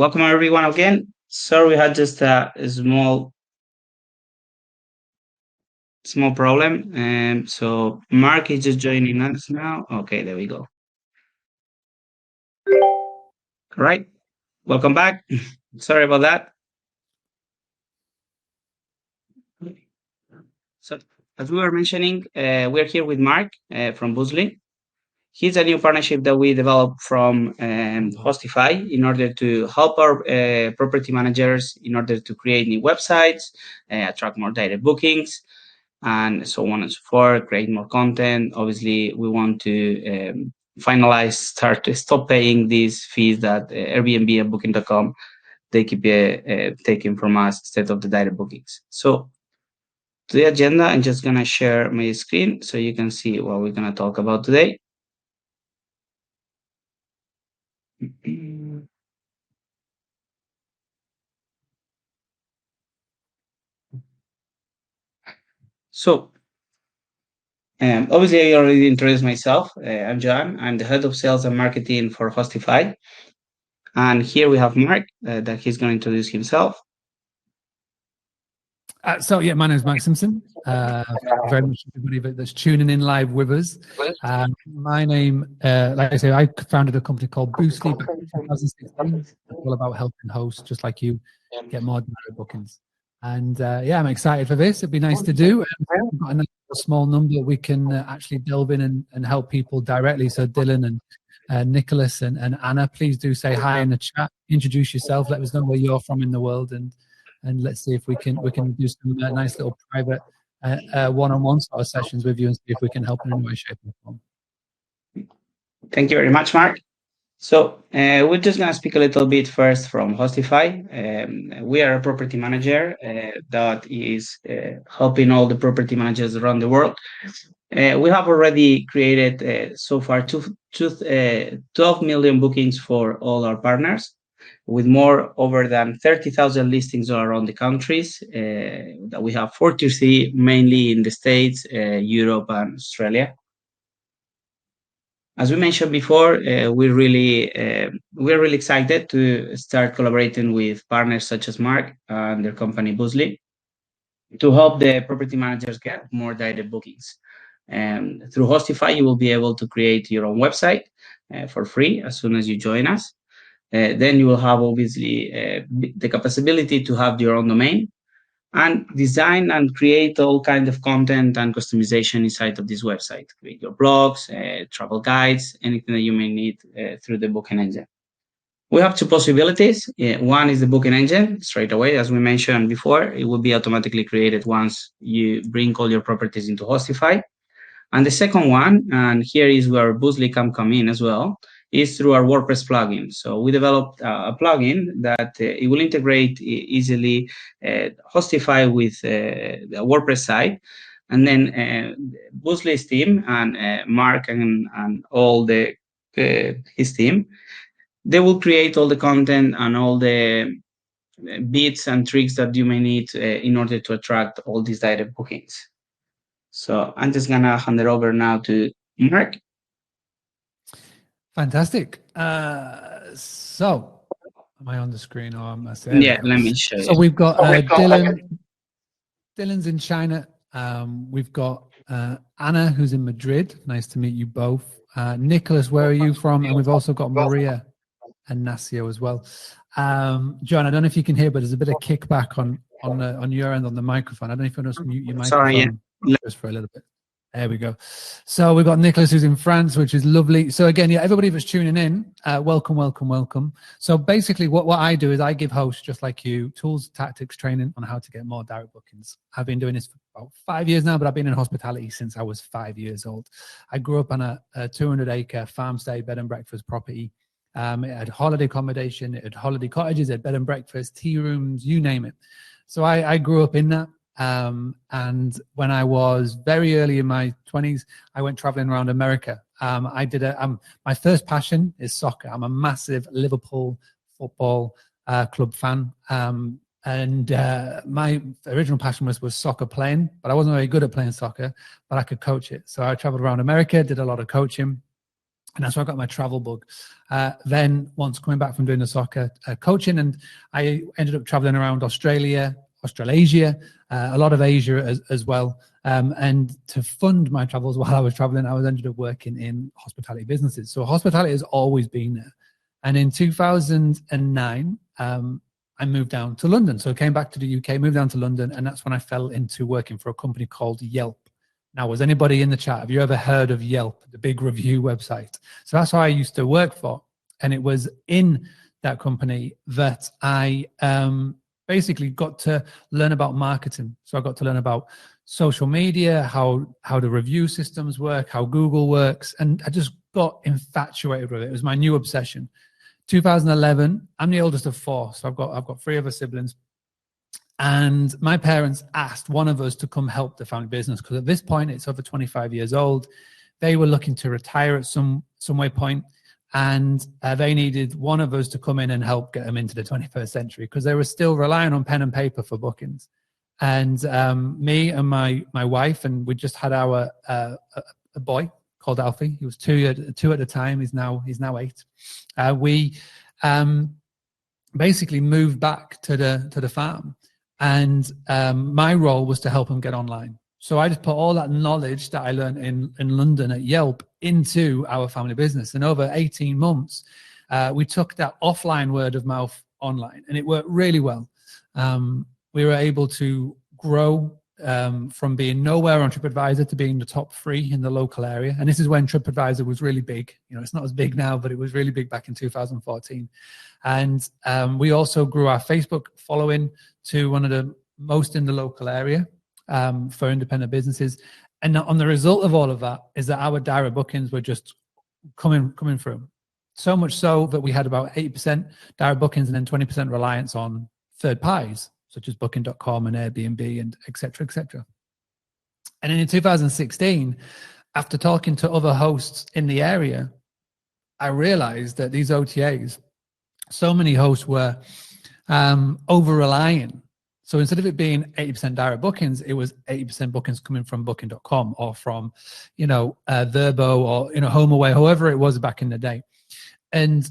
Welcome everyone again. Sorry, we had just a small problem. So Mark is just joining us now. Okay, there we go. All right, welcome back. Sorry about that. So as we were mentioning, we're here with Mark from Boostly. He's a new partnership that we developed from Hostify in order to help our property managers in order to create new websites, attract more direct bookings, and so on and so forth, create more content. Obviously, we want to start to stop paying these fees that Airbnb and Booking.com they keep taking from us instead of the direct bookings. So to the agenda, I'm just gonna share my screen so you can see what we're gonna talk about today. So obviously, I already introduced myself. I'm John. I'm the head of sales and marketing for Hostify. And here we have Mark that he's going to introduce himself. My name is Mark Simpson. Very much everybody that's tuning in live with us. My name, like I say, I founded a company called Boostly back in 2016. It's all about helping hosts just like you get more direct bookings. And I'm excited for this. It'd be nice to do. We've got a small number we can actually delve in and help people directly. So Dylan and Nicholas and Anna, please do say hi in the chat. Introduce yourself. Let us know where you're from in the world, and let's see if we can do some nice little private one-on-one sort of sessions with you and see if we can help in any way, shape, or form. Thank you very much, Mark. So we're just going to speak a little bit first from Hostify. We are a property manager that is helping all the property managers around the world. We have already created so far 12 million bookings for all our partners, with over than 30,000 listings all around the countries. That we have 43, mainly in the States, Europe, and Australia. As we mentioned before, we're really excited to start collaborating with partners such as Mark and their company Boostly to help the property managers get more direct bookings. Through Hostify, you will be able to create your own website for free as soon as you join us. Then you will have obviously the capability to have your own domain and design and create all kinds of content and customization inside of this website. Create your blogs, travel guides, anything that you may need through the booking engine. We have two possibilities. One is the booking engine straight away. As we mentioned before, it will be automatically created once you bring all your properties into Hostify. And the second one, and here is where Boostly can come in as well, is through our WordPress plugin. So we developed a plugin that it will integrate easily Hostify with the WordPress site. And then Boostly's team and Mark and all his team, they will create all the content and all the bits and tricks that you may need in order to attract all these direct bookings. So I'm just going to hand it over now to Mark. Fantastic. So am I on the screen or am I saying? Yeah, let me show you. So we've got Dylan. Dylan's in China. We've got Anna, who's in Madrid. Nice to meet you both. Nicholas, where are you from? And we've also got Maria and Nasio as well. John, I don't know if you can hear, but there's a bit of kickback on your end on the microphone. I don't know if you want to mute your microphone. Sorry, yeah. Just for a little bit. There we go. So we've got Nicholas who's in France, which is lovely. So again, everybody that's tuning in, welcome. So basically what I do is I give hosts just like you tools, tactics, training on how to get more direct bookings. I've been doing this for about 5 years now, but I've been in hospitality since I was 5 years old. I grew up on a 200-acre farm stay bed and breakfast property. It had holiday accommodation, it had holiday cottages, it had bed and breakfast, tea rooms, you name it. So I grew up in that. And when I was very early in my 20s, I went traveling around America. My first passion is soccer. I'm a massive Liverpool football club fan. And my original passion was soccer playing, but I wasn't very good at playing soccer, but I could coach it. So I traveled around America, did a lot of coaching. And that's where I got my travel bug. Then once coming back from doing the soccer coaching, and I ended up traveling around Australia, Australasia, a lot of Asia as well. And to fund my travels while I was traveling, I was ended up working in hospitality businesses. So hospitality has always been there. And in 2009, I moved down to London. So I came back to the UK, moved down to London, and that's when I fell into working for a company called Yelp. Now, was anybody in the chat, have you ever heard of Yelp, the big review website? So that's how I used to work for. And it was in that company that I basically got to learn about marketing. So I got to learn about social media, how the review systems work, how Google works. And I just got infatuated with it. It was my new obsession. 2011, I'm the oldest of four. So I've got three other siblings. And my parents asked one of us to come help the family business because at this point it's over 25 years old. They were looking to retire at some way point, and they needed one of us to come in and help get them into the 21st century because they were still relying on pen and paper for bookings. And me and my wife, and we just had our a boy called Alfie. He was two at the time. He's now 8. We basically moved back to the farm. And my role was to help him get online. So I just put all that knowledge that I learned in London at Yelp into our family business. And over 18 months, we took that offline word of mouth online, and it worked really well. We were able to grow from being nowhere on TripAdvisor to being the top 3 in the local area. And this is when TripAdvisor was really big. You know, it's not as big now, but it was really big back in 2014. And we also grew our Facebook following to one of the most in the local area for independent businesses. And on the result of all of that is that our direct bookings were just coming through. So much so that we had about 80% direct bookings and then 20% reliance on third parties, such as Booking.com and Airbnb and et cetera, et cetera. And then in 2016, after talking to other hosts in the area, I realized that these OTAs, so many hosts were over-relying. So instead of it being 80% direct bookings, it was 80% bookings coming from Booking.com or from, Verbo or, HomeAway, however it was back in the day. And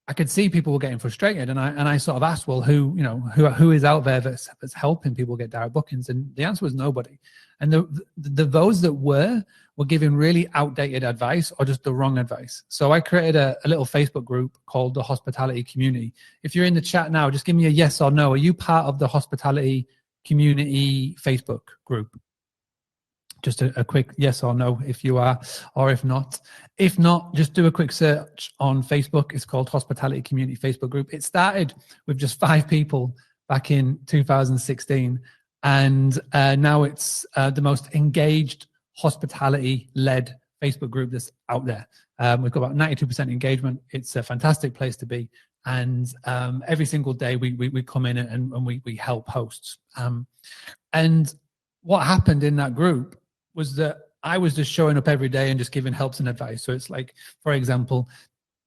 I could see people were getting frustrated, and I sort of asked, well, who is out there that's helping people get direct bookings? And the answer was nobody. And those that were giving really outdated advice or just the wrong advice. So I created a little Facebook group called the Hospitality Community. If you're in the chat now, just give me a yes or no. Are you part of the Hospitality Community Facebook group? Just a quick yes or no if you are, or if not. If not, just do a quick search on Facebook. It's called Hospitality Community Facebook Group. It started with just 5 people back in 2016. And now it's the most engaged hospitality-led Facebook group that's out there. We've got about 92% engagement. It's a fantastic place to be. And every single day we come in and we help hosts. And what happened in that group was that I was just showing up every day and just giving helps and advice. So it's like, for example,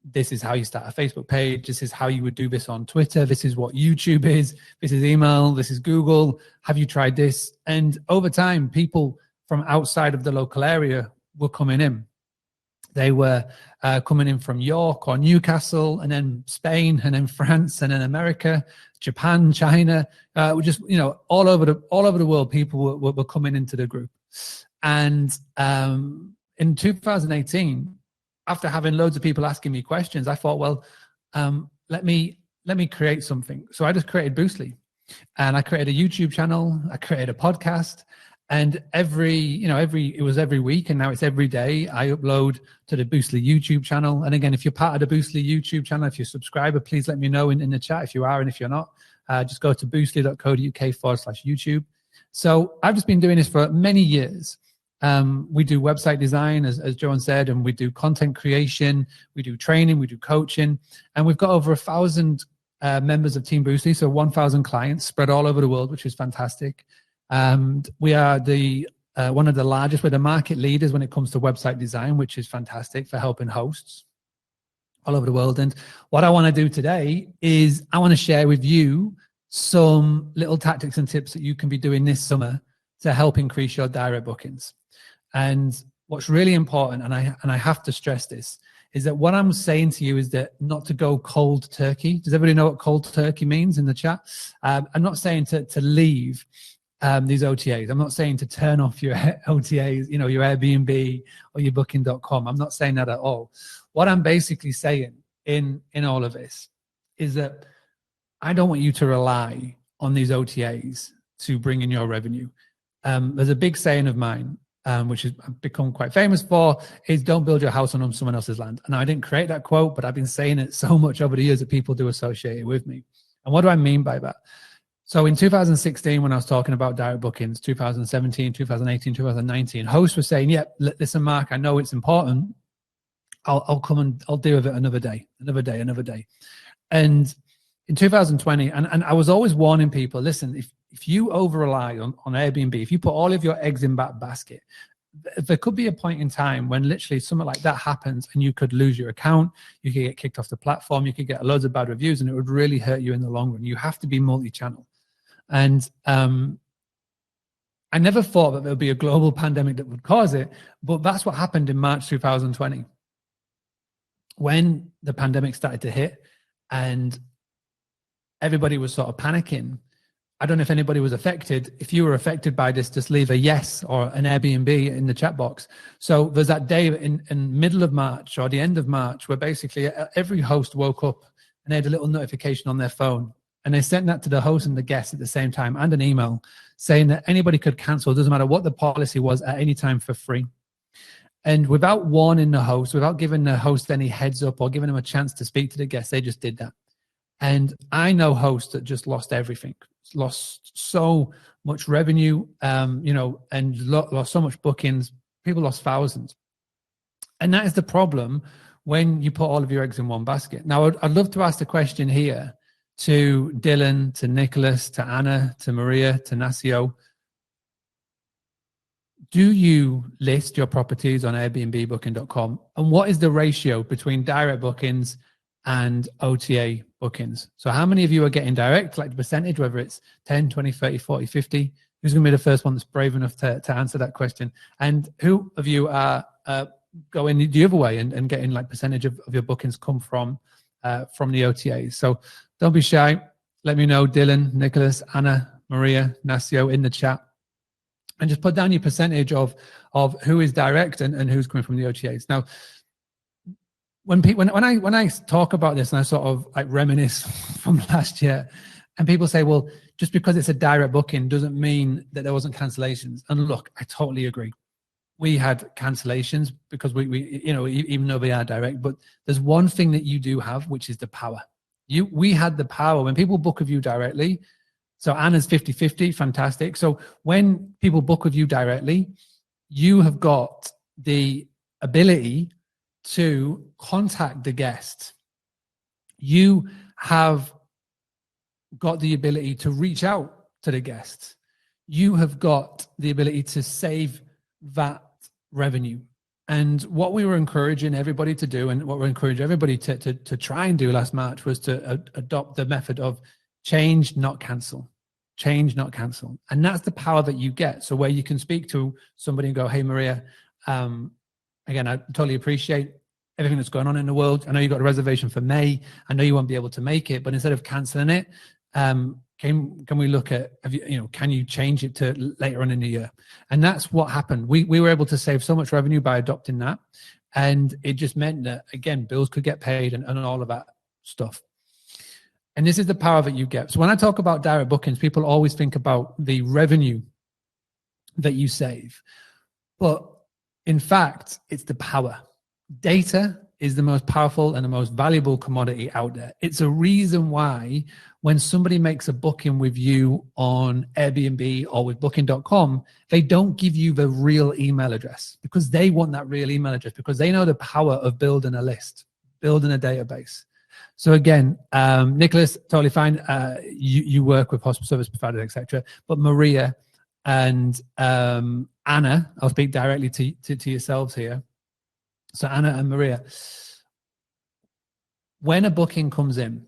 this is how you start a Facebook page. This is how you would do this on Twitter. This is what YouTube is. This is email. This is Google. Have you tried this? And over time, people from outside of the local area were coming in. They were coming in from York or Newcastle, and then Spain, and then France, and then America, Japan, China. Just all over the world, people were coming into the group. And in 2018, after having loads of people asking me questions, I thought, well, let me create something. So I just created Boostly, and I created a YouTube channel. I created a podcast, and it was every week, and now it's every day. I upload to the Boostly YouTube channel. And again, if you're part of the Boostly YouTube channel, if you're a subscriber, please let me know in the chat if you are, and if you're not, just go to boostly.co.uk/YouTube. So I've just been doing this for many years. We do website design, as Joan said, and we do content creation, we do training, we do coaching, and we've got over 1,000 members of Team Boostly, so 1,000 clients spread all over the world, which is fantastic. We are one of the largest, we're the market leaders when it comes to website design, which is fantastic for helping hosts all over the world. And what I want to do today is I want to share with you some little tactics and tips that you can be doing this summer to help increase your direct bookings. And what's really important, and I have to stress this, is that what I'm saying to you is that not to go cold turkey. Does everybody know what cold turkey means in the chat? I'm not saying to leave these OTAs. I'm not saying to turn off your OTAs, you know, your Airbnb or your booking.com. I'm not saying that at all. What I'm basically saying in all of this is that I don't want you to rely on these OTAs to bring in your revenue. There's a big saying of mine, which has become quite famous for, is don't build your house on someone else's land. And I didn't create that quote, but I've been saying it so much over the years that people do associate it with me. And what do I mean by that? So in 2016, when I was talking about direct bookings, 2017, 2018, 2019, hosts were saying, yeah, listen, Mark, I know it's important. I'll come and I'll deal with it another day. And in 2020, and I was always warning people, listen, if you over rely on Airbnb, if you put all of your eggs in that basket, there could be a point in time when literally something like that happens and you could lose your account, you could get kicked off the platform, you could get loads of bad reviews, and it would really hurt you in the long run. You have to be multi-channel. And I never thought that there would be a global pandemic that would cause it, but that's what happened in March 2020. When the pandemic started to hit and everybody was sort of panicking. I don't know if anybody was affected. If you were affected by this, just leave a yes or an Airbnb in the chat box. So there's that day in middle of March or the end of March where basically every host woke up and they had a little notification on their phone. And they sent that to the host and the guest at the same time, and an email saying that anybody could cancel, doesn't matter what the policy was, at any time for free. And without warning the host, without giving the host any heads up or giving them a chance to speak to the guest, they just did that. And I know hosts that just lost everything, lost so much revenue, and lost so much bookings. People lost thousands. And that is the problem when you put all of your eggs in one basket. Now, I'd love to ask the question here to Dylan, to Nicholas, to Anna, to Maria, to Nacio. Do you list your properties on Airbnb, booking.com? And what is the ratio between direct bookings and OTA bookings? So how many of you are getting direct, like the percentage, whether it's 10, 20, 30, 40, 50? Who's going to be the first one that's brave enough to answer that question? And who of you are going the other way and getting like percentage of your bookings come from the OTAs? So don't be shy. Let me know, Dylan, Nicholas, Anna, Maria, Nacio, in the chat. And just put down your percentage of who is direct and who's coming from the OTAs. Now, when I talk about this and I sort of like reminisce from last year, and people say, well, just because it's a direct booking doesn't mean that there wasn't cancellations. And look, I totally agree. We had cancellations because we even though they are direct, but there's one thing that you do have, which is the power. We had the power when people book with you directly. So Anna's 50-50, fantastic. So when people book with you directly, you have got the ability to contact the guest. You have got the ability to reach out to the guest. You have got the ability to save that revenue. And what we were encouraging everybody to do, and what we encouraged everybody to try and do last March, was to adopt the method of change, not cancel. Change, not cancel. And that's the power that you get. So where you can speak to somebody and go, hey, Maria, again, I totally appreciate everything that's going on in the world. I know you got a reservation for May. I know you won't be able to make it, but instead of canceling it, can we look at, can you change it to later on in the year? And that's what happened. We were able to save so much revenue by adopting that. And it just meant that, again, bills could get paid and all of that stuff. And this is the power that you get. So when I talk about direct bookings, people always think about the revenue that you save. But in fact, it's the power. Data is the most powerful and the most valuable commodity out there. It's a reason why when somebody makes a booking with you on Airbnb or with booking.com, they don't give you the real email address, because they want that real email address, because they know the power of building a list, building a database. So again, Nicholas, totally fine. You work with hospital service providers, etc. But Maria and Anna, I'll speak directly to yourselves here. So Anna and Maria, when a booking comes in,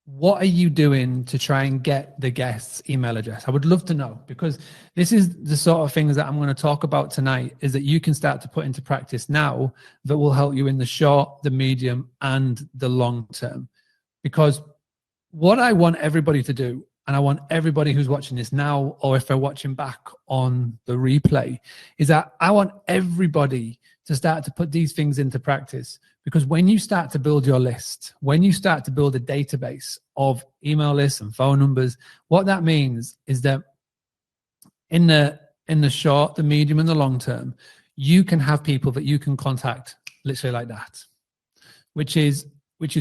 what are you doing to try and get the guest's email address? I would love to know, because this is the sort of things that I'm going to talk about tonight, is that you can start to put into practice now that will help you in the short, the medium, and the long term. Because what I want everybody to do, and I want everybody who's watching this now, or if they're watching back on the replay, is that I want everybody to start to put these things into practice. Because when you start to build your list, when you start to build a database of email lists and phone numbers, what that means is that in the short, the medium, and the long term, you can have people that you can contact literally like that, which is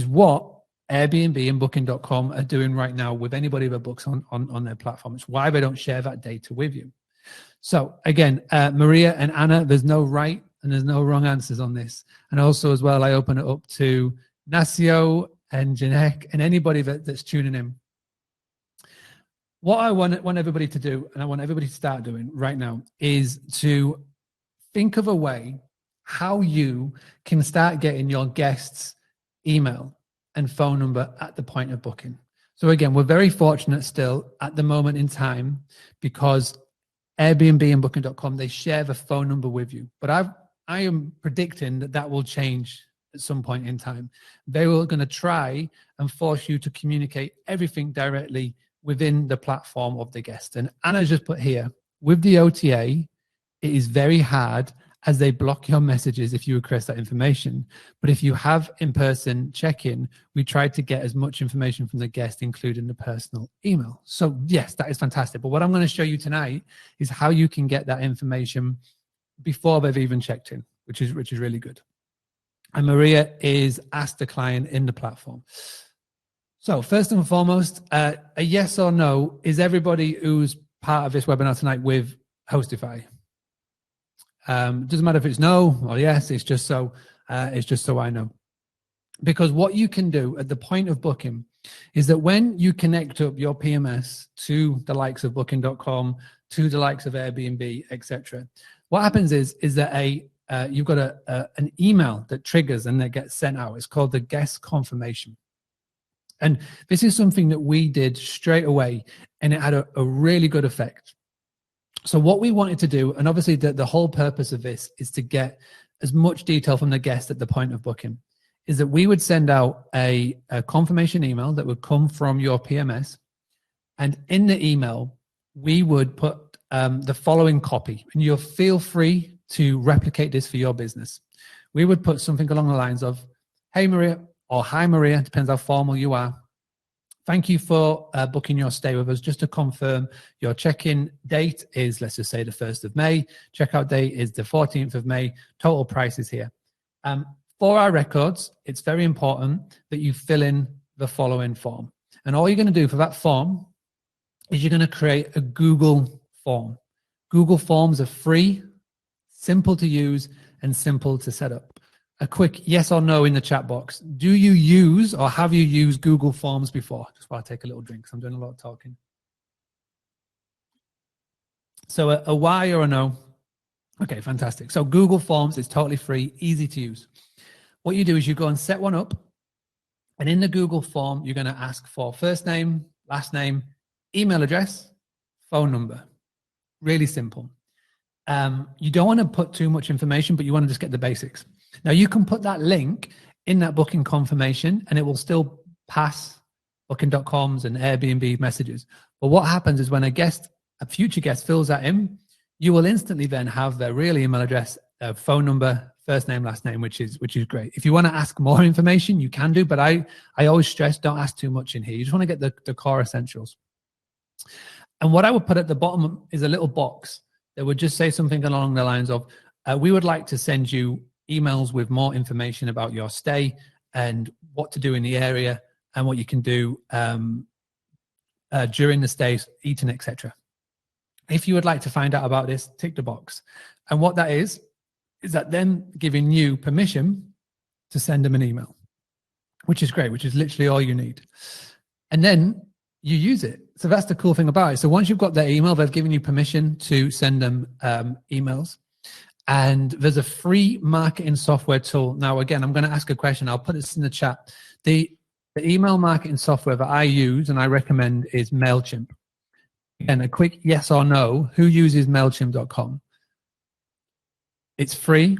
what Airbnb and Booking.com are doing right now with anybody that books on their platform. It's why they don't share that data with you. So again, Maria and Anna, there's no right and there's no wrong answers on this. And also as well, I open it up to Nasio and Janek and anybody that's tuning in. What I want everybody to do, and I want everybody to start doing right now, is to think of a way how you can start getting your guests' email and phone number at the point of booking. So again, we're very fortunate still at the moment in time, because Airbnb and Booking.com, they share the phone number with you. But I am predicting that will change at some point in time. They were going to try and force you to communicate everything directly within the platform of the guest. And Anna just put here, with the OTA, it is very hard, as they block your messages if you request that information. But if you have in-person check-in, we try to get as much information from the guest, including the personal email. So yes, that is fantastic. But what I'm going to show you tonight is how you can get that information before they've even checked in, which is really good. And Maria is asked the client in the platform. So first and foremost, a yes or no, is everybody who's part of this webinar tonight with Hostify? Doesn't matter if it's no or yes, it's just so I know. Because what you can do at the point of booking is that when you connect up your PMS to the likes of Booking.com, to the likes of Airbnb, etc., what happens is that you've got an email that triggers and that gets sent out. It's called the guest confirmation. And this is something that we did straight away, and it had a really good effect. So what we wanted to do, and obviously the whole purpose of this is to get as much detail from the guest at the point of booking, is that we would send out a confirmation email that would come from your PMS. And in the email, we would put the following copy, and you'll feel free to replicate this for your business. We would put something along the lines of, "Hey Maria," or "Hi Maria," depends how formal you are. "Thank you for booking your stay with us. Just to confirm, your check-in date is, let's just say, the 1st of May. Checkout date is the 14th of May. Total price is here. For our records, it's very important that you fill in the following form." And all you're going to do for that form is you're going to create a Google form. Google Forms are free, simple to use, and simple to set up. A quick yes or no in the chat box. Do you use or have you used Google Forms before? Just while I take a little drink, because I'm doing a lot of talking. So a Y or a no? Okay, fantastic. So Google Forms is totally free, easy to use. What you do is you go and set one up, and in the Google form, you're going to ask for first name, last name, email address, phone number. Really simple. You don't want to put too much information, but you want to just get the basics. Now, you can put that link in that booking confirmation, and it will still pass Booking.com's and Airbnb messages. But what happens is when a future guest fills that in, you will instantly then have their real email address, phone number, first name, last name, which is great. If you want to ask more information, you can do, but I always stress, don't ask too much in here. You just want to get the core essentials. And what I would put at the bottom is a little box that would just say something along the lines of, we would like to send you emails with more information about your stay and what to do in the area and what you can do during the stay, eating, etc. If you would like to find out about this, tick the box. And what that is that them giving you permission to send them an email, which is great, which is literally all you need. And then you use it. So that's the cool thing about it. So once you've got their email, they've given you permission to send them emails. And there's a free marketing software tool. Now, again, I'm going to ask a question. I'll put this in the chat. The email marketing software that I use and I recommend is MailChimp. Again, a quick yes or no. Who uses MailChimp.com? It's free.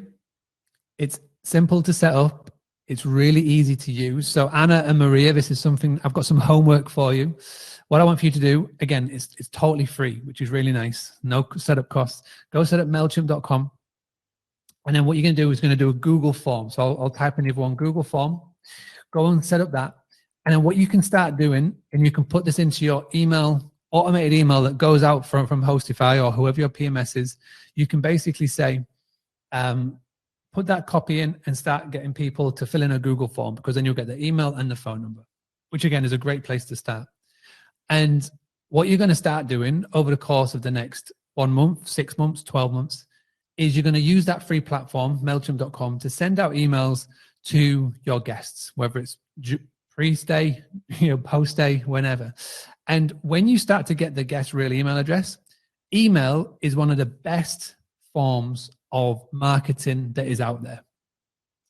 It's simple to set up. It's really easy to use. So Anna and Maria, this is something, I've got some homework for you. What I want for you to do, again, it's totally free, which is really nice. No setup costs. Go set up MailChimp.com. And then what you're going to do is going to do a Google form. So I'll type in everyone Google form. Go and set up that. And then what you can start doing, and you can put this into your email, automated email that goes out from Hostify or whoever your PMS is, you can basically say, put that copy in and start getting people to fill in a Google form, because then you'll get the email and the phone number, which again is a great place to start. And what you're going to start doing over the course of the next 1 month, 6 months, 12 months, is you're going to use that free platform, MailChimp.com, to send out emails to your guests, whether it's pre-stay, post-stay, whenever. And when you start to get the guest real email address, email is one of the best forms of marketing that is out there.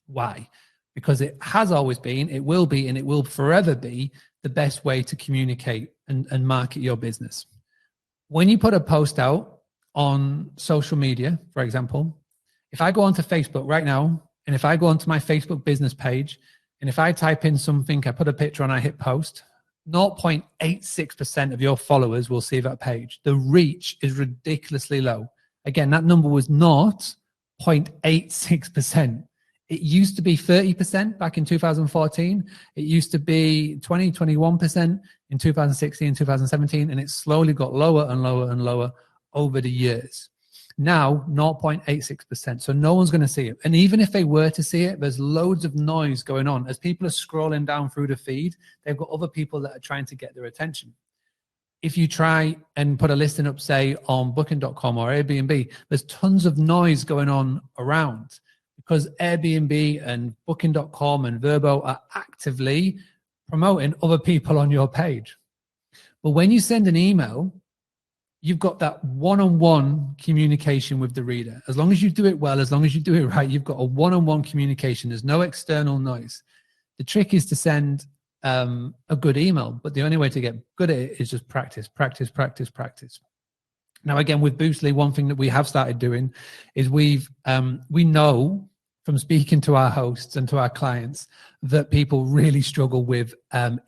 Why? Because it has always been, it will be, and it will forever be the best way to communicate and market your business. When you put a post out on social media, for example, if I go onto Facebook right now, and if I go onto my Facebook business page, and if I type in something, I put a picture and I hit post, 0.86% of your followers will see that page. The reach is ridiculously low. Again, that number was not 0.86%. It used to be 30% back in 2014. It used to be 21% in 2016, 2017, and it slowly got lower and lower and lower over the years. Now, 0.86%. So no one's going to see it. And even if they were to see it, there's loads of noise going on. As people are scrolling down through the feed, they've got other people that are trying to get their attention. If you try and put a listing up, say, on Booking.com or Airbnb, there's tons of noise going on around because Airbnb and Booking.com and Vrbo are actively promoting other people on your page. But when you send an email, you've got that one-on-one communication with the reader. As long as you do it well, as long as you do it right, you've got a one-on-one communication. There's no external noise. The trick is to send a good email, but the only way to get good at it is just practice, practice, practice, practice. Now, again, with Boostly, one thing that we have started doing is we know from speaking to our hosts and to our clients that people really struggle with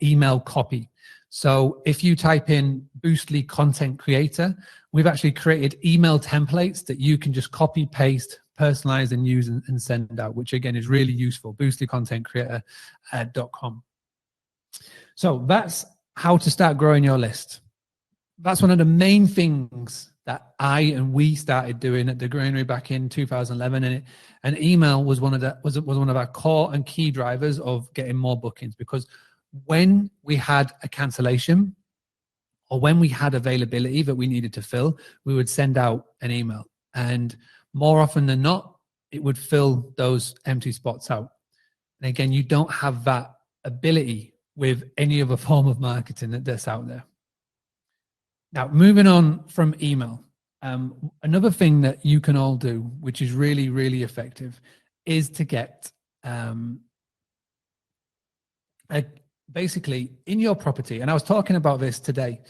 email copy. So if you type in Boostly content creator, we've actually created email templates that you can just copy, paste, personalize, and use and send out, which again is really useful. BoostlyContentCreator.com. So that's how to start growing your list. That's one of the main things that I and we started doing at the Granary back in 2011, and email was one of our core and key drivers of getting more bookings, because when we had a cancellation or when we had availability that we needed to fill, we would send out an email, and more often than not, it would fill those empty spots out. And again, you don't have that ability with any other form of marketing that's out there. Now, moving on from email, another thing that you can all do, which is really, really effective, is to get basically in your property, and I was talking about this today,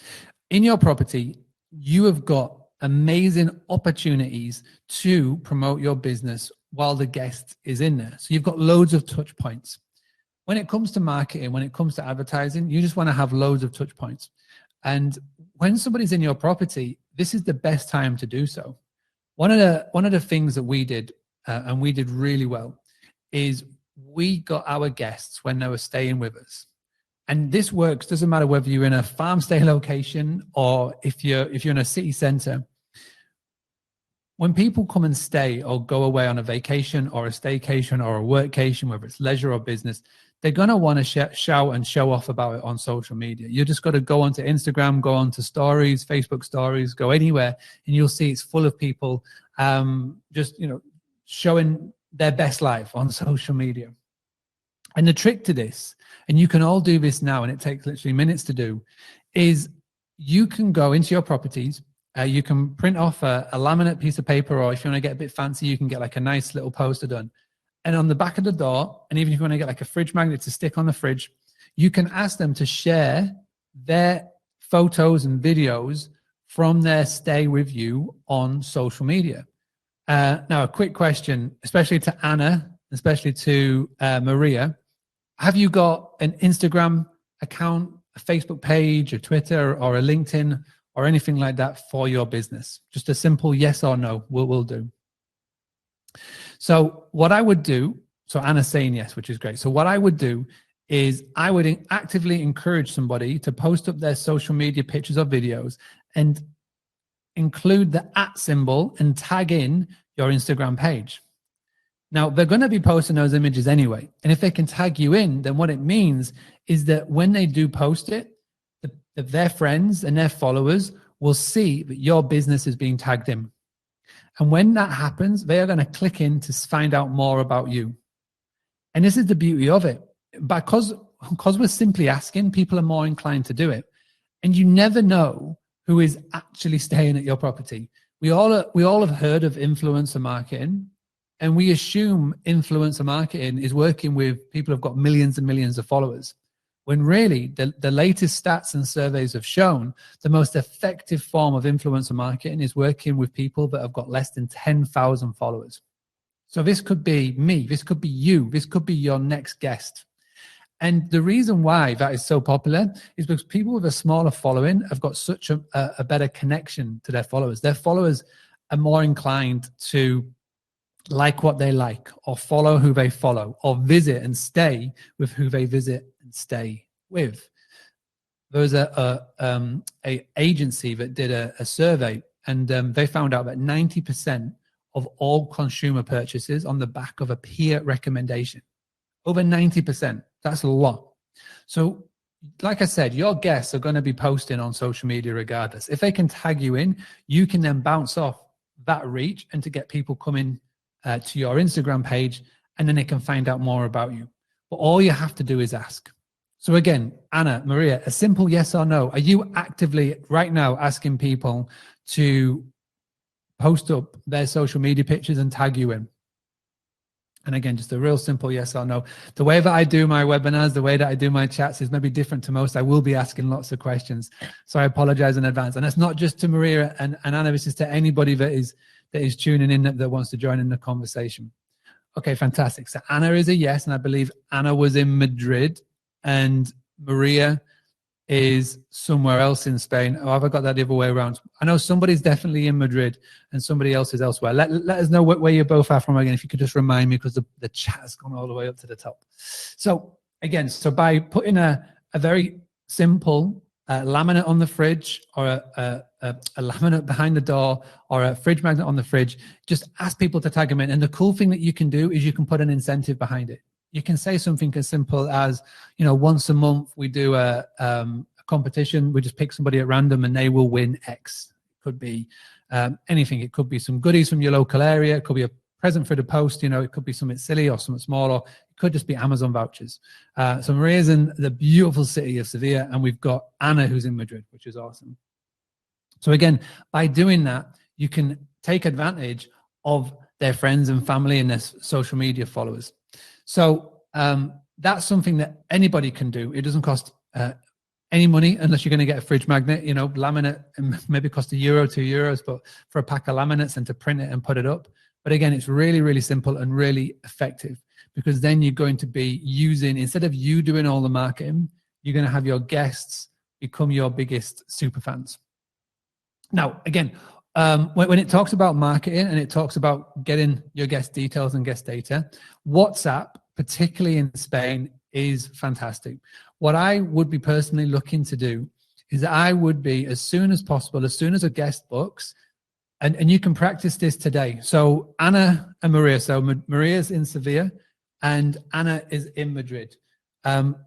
in your property, you have got amazing opportunities to promote your business while the guest is in there. So you've got loads of touch points. When it comes to marketing, when it comes to advertising, you just want to have loads of touch points. And when somebody's in your property, this is the best time to do so. One of the things that we did, and we did really well, is we got our guests when they were staying with us. And this works, doesn't matter whether you're in a farm stay location or if you're in a city center. When people come and stay or go away on a vacation or a staycation or a workcation, whether it's leisure or business, they're going to want to shout and show off about it on social media. You just got to go onto Instagram, go onto stories, Facebook stories, go anywhere, and you'll see it's full of people just, showing their best life on social media. And the trick to this, and you can all do this now, and it takes literally minutes to do, is you can go into your properties. You can print off a laminate piece of paper, or if you want to get a bit fancy, you can get like a nice little poster done. And on the back of the door, and even if you want to get like a fridge magnet to stick on the fridge, you can ask them to share their photos and videos from their stay with you on social media. Now, a quick question, especially to Anna, especially to Maria. Have you got an Instagram account, a Facebook page, a Twitter, or a LinkedIn, or anything like that for your business? Just a simple yes or no will do. So what I would do, so Anna's saying yes, which is great. So what I would do is I would actively encourage somebody to post up their social media pictures or videos and include the @ symbol and tag in your Instagram page. Now, they're going to be posting those images anyway. And if they can tag you in, then what it means is that when they do post it, their friends and their followers will see that your business is being tagged in. And when that happens, they are going to click in to find out more about you. And this is the beauty of it. Because we're simply asking, people are more inclined to do it. And you never know who is actually staying at your property. We all have heard of influencer marketing, and we assume influencer marketing is working with people who've got millions and millions of followers. When really, the latest stats and surveys have shown the most effective form of influencer marketing is working with people that have got less than 10,000 followers. So this could be me, this could be you, this could be your next guest. And the reason why that is so popular is because people with a smaller following have got such a better connection to their followers. Their followers are more inclined to like what they like, or follow who they follow, or visit and stay with who they visit and stay with. There was a agency that did a survey, and they found out that 90% of all consumer purchases on the back of a peer recommendation. Over 90%. That's a lot. So, like I said, your guests are going to be posting on social media regardless. If they can tag you in, you can then bounce off that reach and to get people coming to your Instagram page, and then they can find out more about you. But all you have to do is ask. So again, Anna, Maria, a simple yes or no. Are you actively right now asking people to post up their social media pictures and tag you in? And again, just a real simple yes or no. The way that I do my webinars, the way that I do my chats is maybe different to most. I will be asking lots of questions. So I apologize in advance. And it's not just to Maria and Anna, this is to anybody that is tuning in that wants to join in the conversation. Okay, fantastic. So Anna is a yes, and I believe Anna was in Madrid, and Maria is somewhere else in Spain. Or have I got that the other way around? I know somebody's definitely in Madrid and somebody else is elsewhere. Let us know where you both are from again, if you could just remind me, because the chat has gone all the way up to the top. So again, so by putting a very simple laminate on the fridge, or a laminate behind the door, or a fridge magnet on the fridge, just ask people to tag them in. And the cool thing that you can do is you can put an incentive behind it. You can say something as simple as, once a month we do a competition. We just pick somebody at random and they will win X. It could be anything. It could be some goodies from your local area. It could be a present for the post. It could be something silly or something small, or it could just be Amazon vouchers. So Maria's in the beautiful city of Sevilla, and we've got Anna who's in Madrid, which is awesome. So again, by doing that, you can take advantage of their friends and family and their social media followers. So that's something that anybody can do. It doesn't cost any money unless you're going to get a fridge magnet. Laminate maybe cost €1, €2, but for a pack of laminates and to print it and put it up. But again, it's really, really simple and really effective, because then you're going to be using, instead of you doing all the marketing, you're going to have your guests become your biggest super fans. Now, again, when it talks about marketing and it talks about getting your guest details and guest data, WhatsApp, particularly in Spain, is fantastic. What I would be personally looking to do is that I would be, as soon as possible, as soon as a guest books, and you can practice this today. So Anna and Maria, so Maria's in Sevilla and Anna is in Madrid.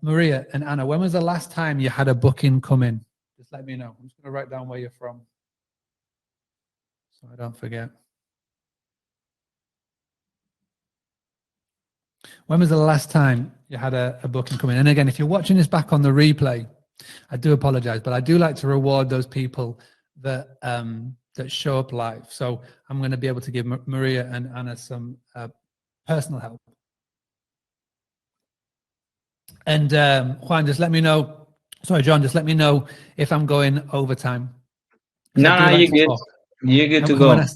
Maria and Anna, when was the last time you had a booking come in? Just let me know. I'm just going to write down where you're from, so I don't forget. When was the last time you had a booking come in? And again, if you're watching this back on the replay, I do apologize, but I do like to reward those people that that show up live. So I'm going to be able to give Maria and Anna some personal help. And Juan, just let me know. Sorry, John, just let me know if I'm going overtime. No, I do no, like you're to good. talk. You're good to When go. I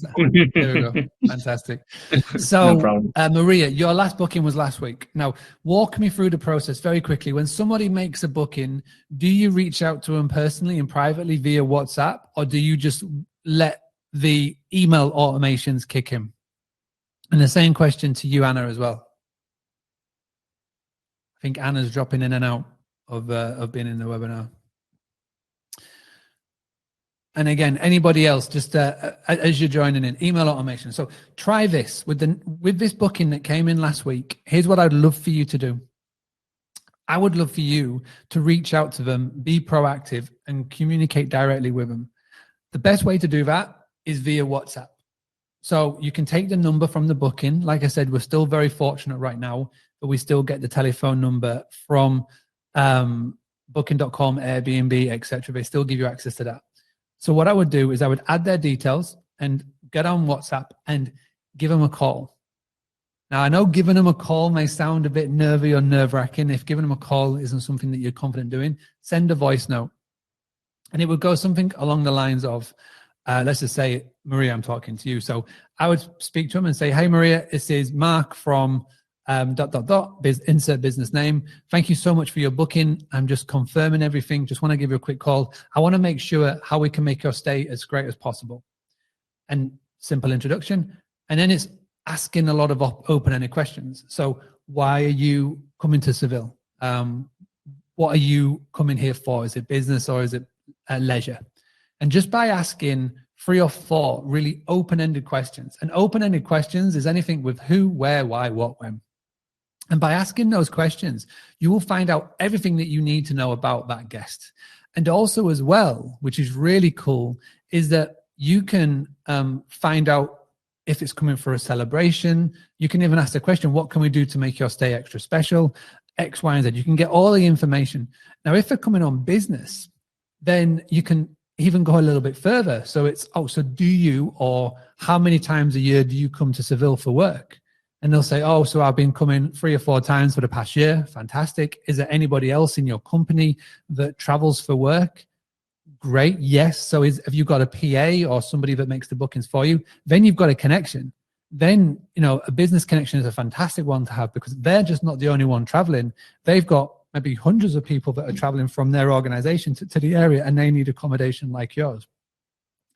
there we go. Fantastic. No So, problem. Maria, your last booking was last week. Now, walk me through the process very quickly. When somebody makes a booking, do you reach out to them personally and privately via WhatsApp, or do you just let the email automations kick in? And the same question to you, Anna, as well. I think Anna's dropping in and out of being in the webinar. And again, anybody else, just as you're joining in, email automation. So try this with this booking that came in last week. Here's what I'd love for you to do. I would love for you to reach out to them, be proactive, and communicate directly with them. The best way to do that is via WhatsApp. So you can take the number from the booking. Like I said, we're still very fortunate right now, but we still get the telephone number from booking.com, Airbnb, etc. They still give you access to that. So what I would do is I would add their details and get on WhatsApp and give them a call. Now, I know giving them a call may sound a bit nervy or nerve-wracking. If giving them a call isn't something that you're confident doing, send a voice note. And it would go something along the lines of, let's just say, Maria, I'm talking to you. So I would speak to him and say, hey, Maria, this is Mark from ... insert business name. Thank you so much for your booking. I'm just confirming everything. Just want to give you a quick call. I want to make sure how we can make your stay as great as possible. And simple introduction. And then it's asking a lot of open-ended questions. So why are you coming to Seville? What are you coming here for? Is it business or is it leisure? And just by asking 3 or 4 really open-ended questions. And open-ended questions is anything with who, where, why, what, when. And by asking those questions, you will find out everything that you need to know about that guest. And also as well, which is really cool, is that you can find out if it's coming for a celebration. You can even ask the question, what can we do to make your stay extra special? X, Y, and Z. You can get all the information. Now, if they're coming on business, then you can even go a little bit further. So it's, so do you, or how many times a year do you come to Seville for work? And they'll say, so I've been coming 3 or 4 times for the past year. Fantastic. Is there anybody else in your company that travels for work? Great. Yes. So have you got a PA or somebody that makes the bookings for you? Then you've got a connection. Then, a business connection is a fantastic one to have because they're just not the only one traveling. They've got maybe hundreds of people that are traveling from their organization to the area and they need accommodation like yours.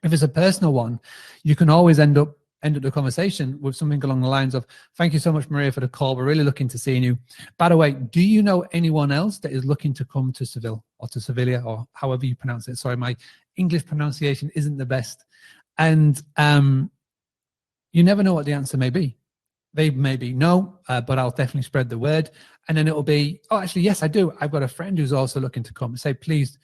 If it's a personal one, you can always end up the conversation with something along the lines of, thank you so much, Maria, for the call. We're really looking to seeing you. By the way, do you know anyone else that is looking to come to Seville or to Sevilla or however you pronounce it? Sorry, my English pronunciation isn't the best. And you never know what the answer may be. They may be no, but I'll definitely spread the word. And then it'll be, actually, yes, I do. I've got a friend who's also looking to come. Say, please,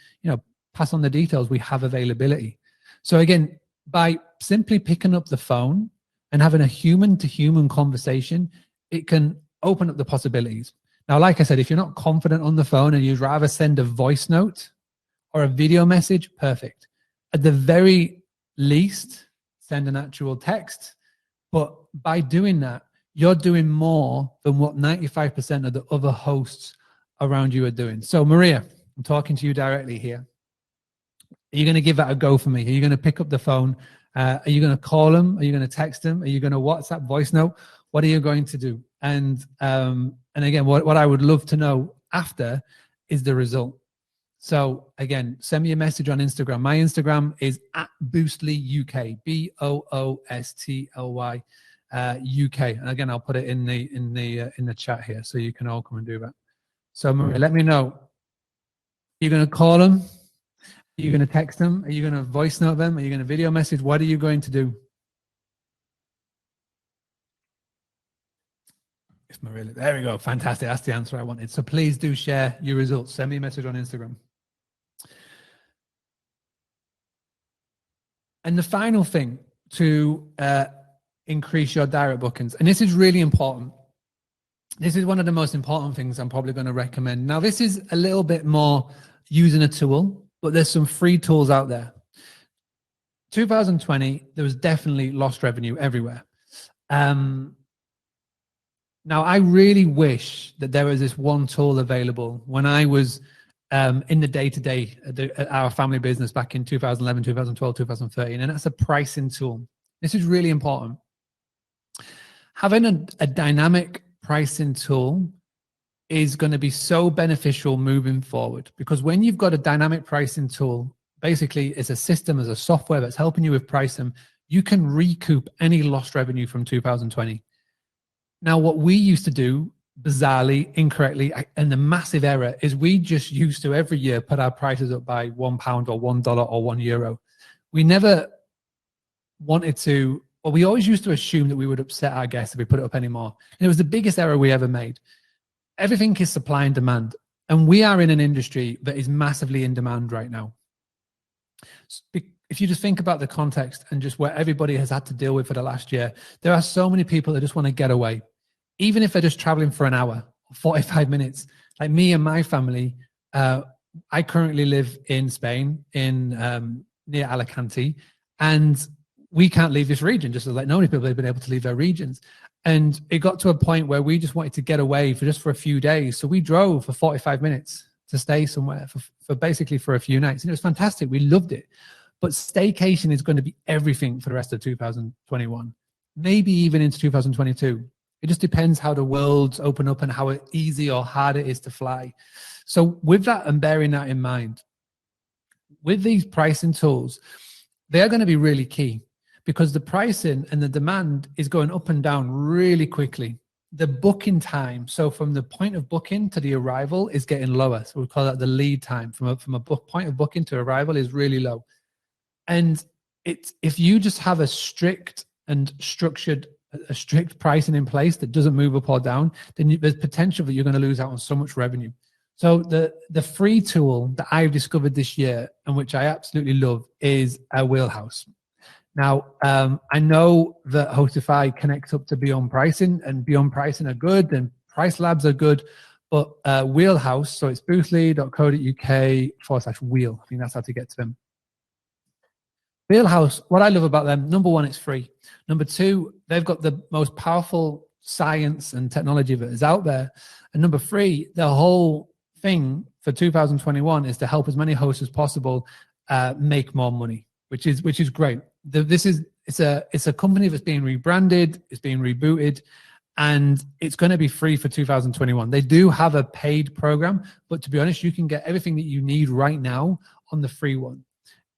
pass on the details. We have availability. So again, by simply picking up the phone and having a human-to-human conversation, it can open up the possibilities. Now, like I said, if you're not confident on the phone and you'd rather send a voice note or a video message, perfect. At the very least, send an actual text. But by doing that, you're doing more than what 95% of the other hosts around you are doing. So, Maria, I'm talking to you directly here. Are you going to give that a go for me? Are you going to pick up the phone? Are you going to call them? Are you going to text them? Are you going to WhatsApp voice note? What are you going to do? And again, what I would love to know after is the result. So again, send me a message on Instagram. My Instagram is @Boostly UK, BOOSTLY UK. And again, I'll put it in the chat here so you can all come and do that. So Maria, let me know. Are you going to call them? Are you going to text them? Are you going to voice note them? Are you going to video message? What are you going to do? If Maria, there we go. Fantastic. That's the answer I wanted. So please do share your results. Send me a message on Instagram. And the final thing to increase your direct bookings, and this is really important. This is one of the most important things I'm probably going to recommend. Now, this is a little bit more using a tool, but there's some free tools out there. 2020, there was definitely lost revenue everywhere. Now, I really wish that there was this one tool available when I was in the day-to-day at our family business back in 2011, 2012, 2013, and that's a pricing tool. This is really important. Having a dynamic pricing tool is going to be so beneficial moving forward, because when you've got a dynamic pricing tool, basically it's a system, as a software that's helping you with pricing, you can recoup any lost revenue from 2020. Now, what we used to do, bizarrely, incorrectly, and the massive error is we just used to every year put our prices up by £1 or $1 or €1. We never wanted to, well, we always used to assume that we would upset our guests if we put it up anymore. And it was the biggest error we ever made. Everything is supply and demand. And we are in an industry that is massively in demand right now. If you just think about the context and just where everybody has had to deal with for the last year, there are so many people that just want to get away. Even if they're just traveling for an hour, 45 minutes, like me and my family, I currently live in Spain, in near Alicante, and we can't leave this region, just as like no many people have been able to leave their regions. And it got to a point where we just wanted to get away for a few days. So we drove for 45 minutes to stay somewhere for basically for a few nights. And it was fantastic. We loved it. But staycation is going to be everything for the rest of 2021, maybe even into 2022. It just depends how the worlds open up and how easy or hard it is to fly. So with that and bearing that in mind, with these pricing tools, they're going to be really key, because the pricing and the demand is going up and down really quickly. The booking time, so from the point of booking to the arrival, is getting lower. So we call that the lead time from a point of booking to arrival is really low. And if you just have a strict and structured, a strict pricing in place that doesn't move up or down, then there's potential that you're going to lose out on so much revenue. So the free tool that I've discovered this year, and which I absolutely love, is a Wheelhouse. Now, I know that Hostify connects up to Beyond Pricing, and Beyond Pricing are good, and Price Labs are good, but Wheelhouse, so it's boostly.co.uk/wheel. I think that's how to get to them. Wheelhouse, what I love about them, number one, it's free. Number two, they've got the most powerful science and technology that is out there. And number three, the whole thing for 2021 is to help as many hosts as possible make more money, which is great. It's a company that's being rebranded, it's being rebooted, and it's going to be free for 2021. They do have a paid program, but to be honest, you can get everything that you need right now on the free one.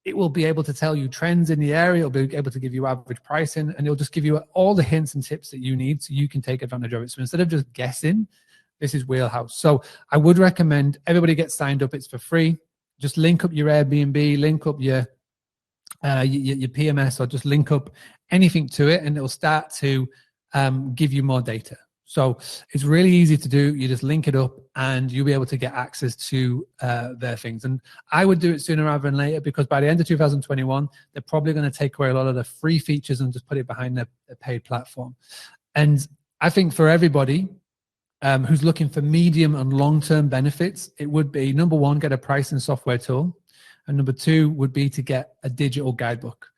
It will be able to tell you trends in the area. It'll be able to give you average pricing, and it'll just give you all the hints and tips that you need so you can take advantage of it. So instead of just guessing, this is Wheelhouse. So I would recommend everybody get signed up. It's for free. Just link up your Airbnb, link up your PMS, or just link up anything to it, and it'll start to give you more data. So it's really easy to do. You just link it up and you'll be able to get access to their things. And I would do it sooner rather than later, because by the end of 2021, they're probably going to take away a lot of the free features and just put it behind their paid platform. And I think for everybody who's looking for medium and long-term benefits, it would be, number one, get a pricing software tool. And number two would be to get a digital guidebook.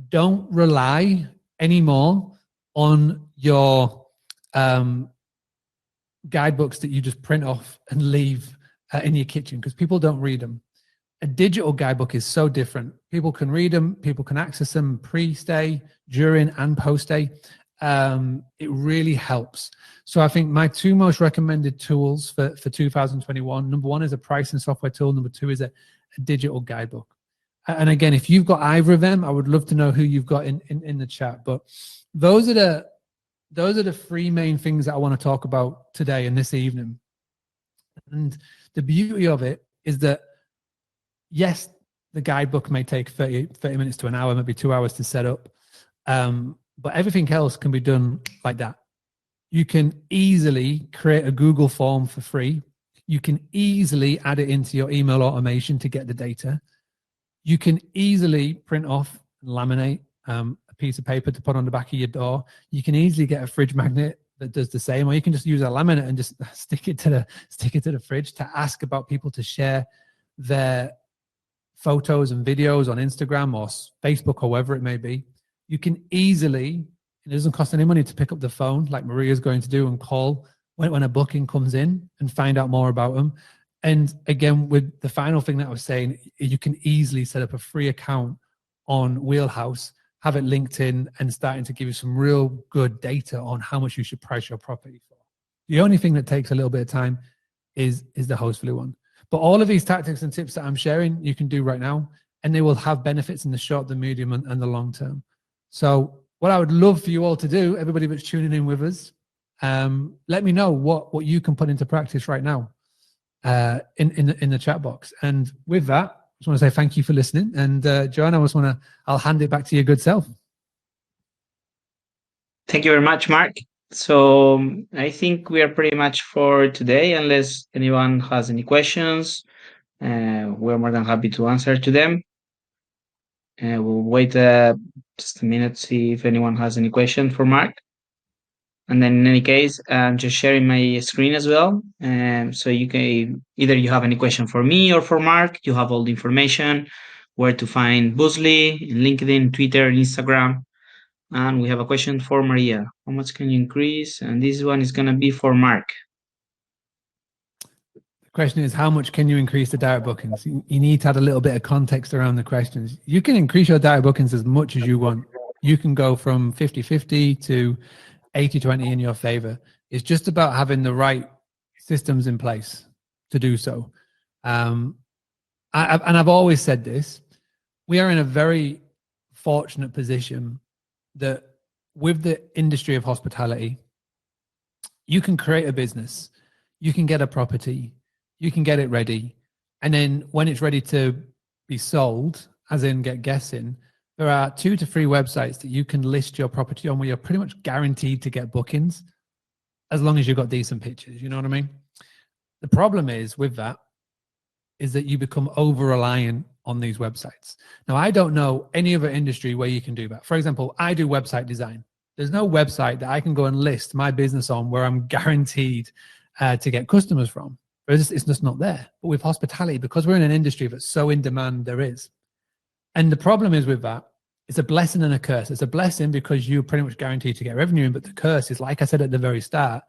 Don't rely anymore on your guidebooks that you just print off and leave in your kitchen, because people don't read them. A digital guidebook is so different. People can read them, people can access them pre-stay, during, and post-stay. It really helps. So I think my two most recommended tools for 2021, number one is a pricing software tool, number two is a digital guidebook. And again, if you've got either of them, I would love to know who you've got in the chat. But those are the three main things that I want to talk about today and this evening. And the beauty of it is that, yes, the guidebook may take 30 minutes to an hour, maybe 2 hours to set up. But everything else can be done like that. You can easily create a Google form for free. You can easily add it into your email automation to get the data. You can easily print off and laminate a piece of paper to put on the back of your door. You can easily get a fridge magnet that does the same, or you can just use a laminate and just stick it to the fridge to ask about people to share their photos and videos on Instagram or Facebook or wherever it may be. You can easily, It doesn't cost any money to pick up the phone like Maria's going to do and call when a booking comes in and find out more about them. And again, with the final thing that I was saying, you can easily set up a free account on Wheelhouse, have it linked in, and starting to give you some real good data on how much you should price your property for. The only thing that takes a little bit of time is the Hostfully one. But all of these tactics and tips that I'm sharing, you can do right now, and they will have benefits in the short, the medium, and the long term. So what I would love for you all to do, everybody that's tuning in with us, let me know what you can put into practice right now in the chat box. And with that, I just want to say thank you for listening. And Joanna, I'll hand it back to your good self. Thank you very much, Mark. So I think we are pretty much for today, unless anyone has any questions. We're more than happy to answer to them. We'll wait just a minute, see if anyone has any question for Mark. And then in any case, I'm just sharing my screen as well. So you can either you have any question for me or for Mark, you have all the information, where to find Boostly, in LinkedIn, Twitter, Instagram. And we have a question for Maria. How much can you increase? And this one is going to be for Mark. The question is, how much can you increase the direct bookings? You need to add a little bit of context around the questions. You can increase your direct bookings as much as you want. You can go from 50-50 to 80-20 in your favor. It's just about having the right systems in place to do so. I've always said this. We are in a very fortunate position that with the industry of hospitality, you can create a business, you can get a property, you can get it ready. And then when it's ready to be sold, as in get guests in, there are 2 to 3 websites that you can list your property on where you're pretty much guaranteed to get bookings as long as you've got decent pictures. You know what I mean? The problem is with that is that you become over-reliant on these websites. Now, I don't know any other industry where you can do that. For example, I do website design. There's no website that I can go and list my business on where I'm guaranteed to get customers from. It's just not there. But with hospitality, because we're in an industry that's so in demand, there is. And the problem is with that, it's a blessing and a curse. It's a blessing because you're pretty much guaranteed to get revenue in, but the curse is, like I said at the very start,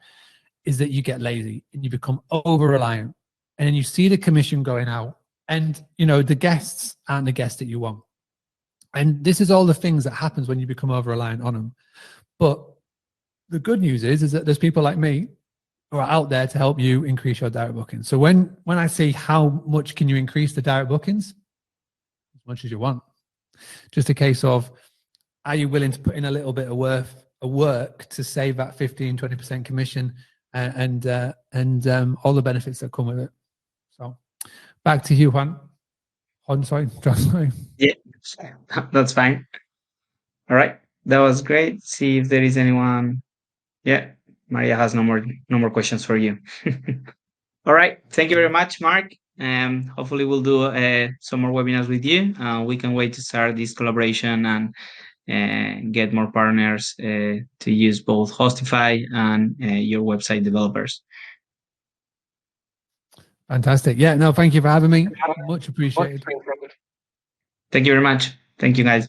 is that you get lazy and you become over-reliant. And then you see the commission going out and, you know, the guests aren't the guests that you want. And this is all the things that happens when you become over-reliant on them. But the good news is that there's people like me who are out there to help you increase your direct bookings. So when I say how much can you increase the direct bookings, as much as you want. Just a case of, are you willing to put in a little bit of work to save that 15-20% commission and all the benefits that come with it. So back to you, Juan. Sorry. Yeah, that's fine. All right, that was great. See if there is anyone. Yeah, Maria has no more questions for you. All right, thank you very much, Mark. Hopefully we'll do some more webinars with you. We can wait to start this collaboration and get more partners to use both Hostify and your website developers. Fantastic. Yeah, no, thank you for having me. Much appreciated. Thank you very much. Thank you, guys.